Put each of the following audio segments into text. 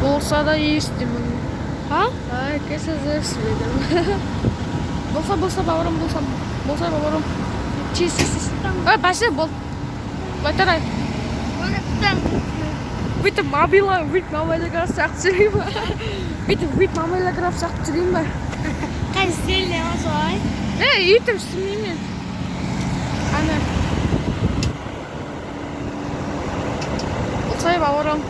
Olsa da естимін. Ha? Herkese естимін. Болса бауырым, болса бауырым. Чиз. Бәсе бол. Байтарай. Бүйтіп мамайларға сақ жүрейін ба? Бүйтіп мамайларға сақ жүрейін ба? Қай істеліне ма солай? Үйтіп істемеймін. Ана. Болса бауырым.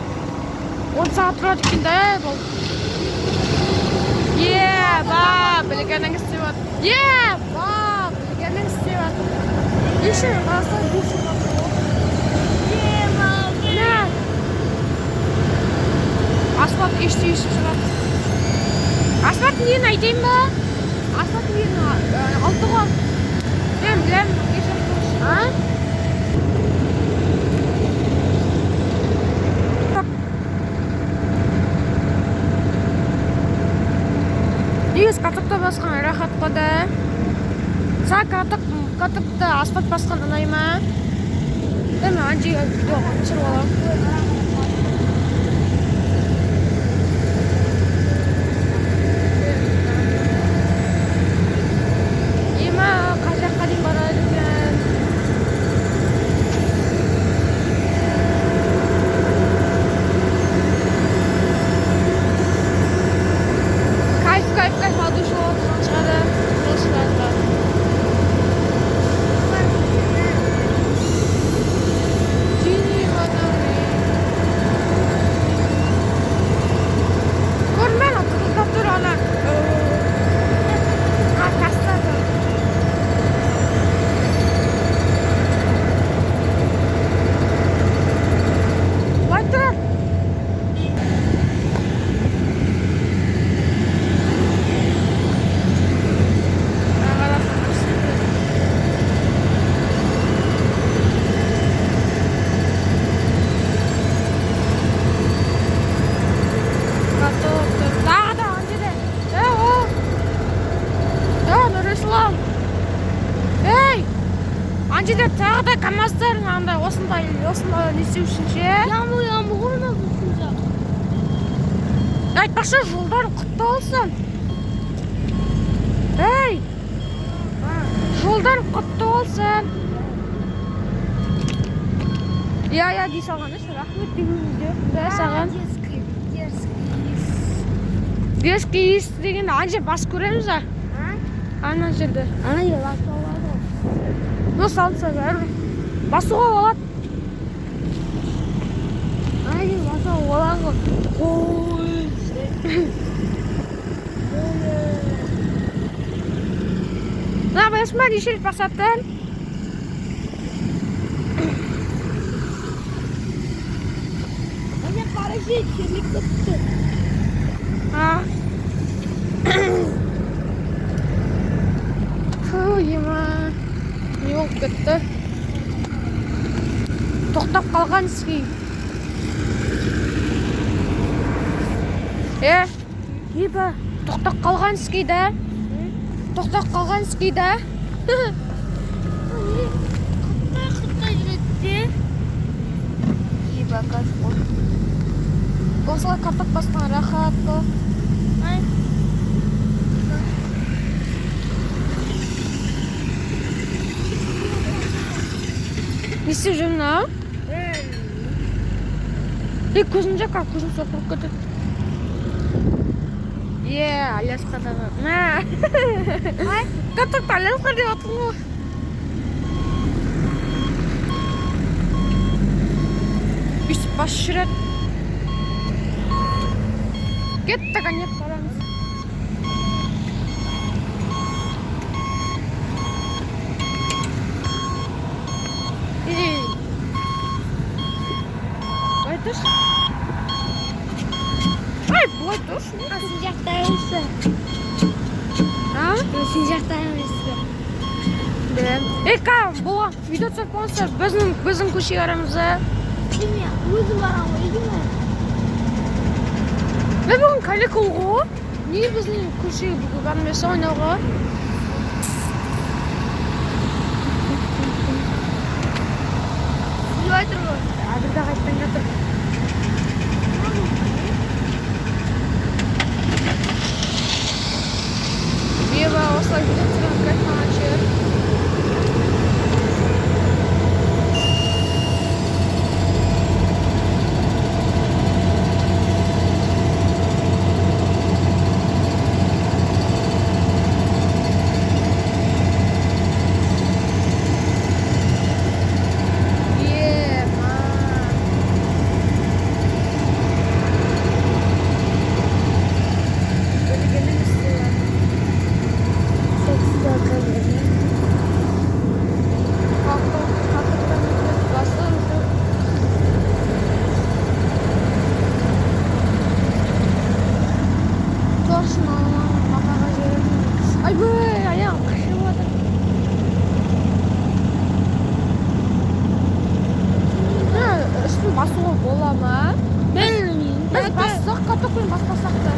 10 saat тұрады екен да бұл. Ба, білгенің істеп от. Ба, білгенің істеп от. Еші, қаластай бұлшы бақы. Асфальт ешті шығады. Асфальт нені айтайын ба? Асфальт нені алты ғой. Білем. Негіз қатықты басқан рахат қоды. Саң қатықты асфальт басқан ұнай ма? Дәме анжиға видеоға түсіріп алам. Kayf aldı şu an çıkardı. Анжеде тағы да КамАЗдардың андай осындай несі үшін ше? Ямбыл ғырмақ үшін жақ. Айтпақшы жолдар құтты олсын. Жолдар құтты олсын. Я дей салған еш, рахмет дегенде саған. Детский ес деген анже бас көреміз а? Ана жерде. Ана жер бас болады. Дос алса бәрі басуға болады. Ана жер басуға болады. На, басма дешел пасаттан. Ана қарашы, шерлік көпті. Не болып кетті? Тоқтап қалған іске. Ебі, тоқтап қалған іске да. Тоқтап қалған іске да. Құттай жүретті. Ебі, қас бол. Осылай қатып басқан рахат қо. Не істеп жүрмін ау? Көзім жаққа, көзім соқырып кетеді. Алясқа дағы. Қатықты Алясқа деп атың ғой. Үстіп бас жүреді. Кетті қанет қарамыз. Бұлай тұрш? Бұлай тұрш? Сен жақта өсі. Сен жақта өсі. Білем. Бұлан, видео түсіп болса, біздің көшеге арамызда. Кеме, өзі барам ғой, еді ме? Бүгін каникул ғой. Неге біздің көшеге бүгін бармаса ойнауға? Сүйіп айтыр ғой. Әбілді қайттан жатыр. Aybay, ayağım kaşımadı. Üstün basığı bola mı? Biz bassak katıklayın basmasak da.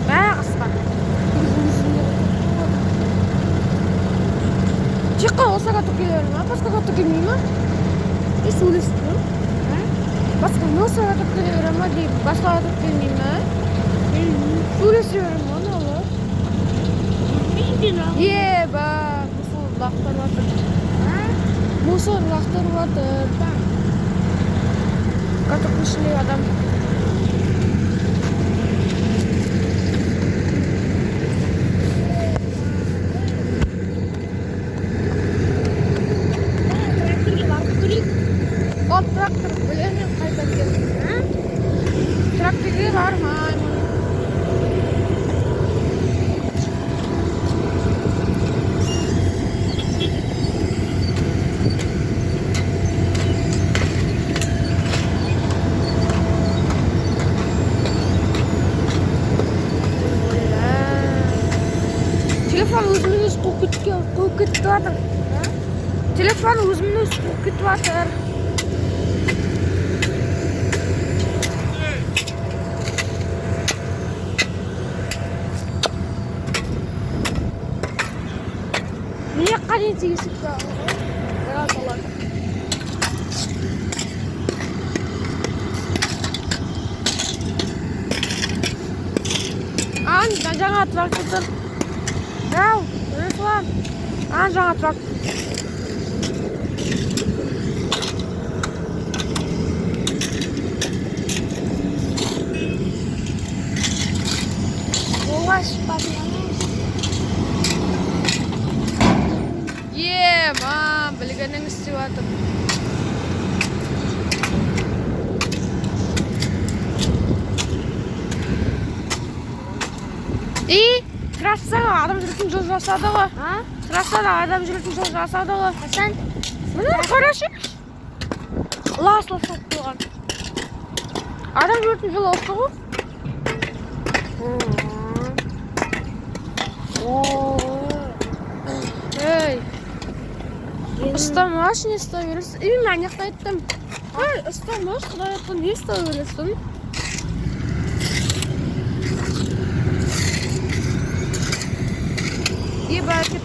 Bana kısma. Çıkka olsa katıklayıyorum ha. Başka katıklayayım mı? Bir su istiyorum. Başka nasıl katıklayıyorum hadi. Başka katıklayayım mı? Su istiyorum ha ne olur? Ye bak. Musul laktır vardır. Musul laktır vardır. Katıklaşılıyor adam. O traktör biliyor muyum kaybettim? Traktörü var mı? Telefon o'zini qo'rqityapti. Telefon o'zini qo'rqityapti. Niye kaleci yusufda? Biraz olan. Jangan traktör. Ya, lütfen. Jangan traktör. Luas pavilhões. Yeah, ma, balikan ng istiwato. Trassada adam жүретін жол жасады ғой. Трассада адам жүретін жол жасады ғой. Hasan. Міне қарашы. Лас-лас болып тұрған. Адам жүретін жол осы ғой. Ey. Istamaz, ne istiyorsun? İyi ben yakaladım. Hayır, istamaz. Kadar ne istiyorsun? İyi belki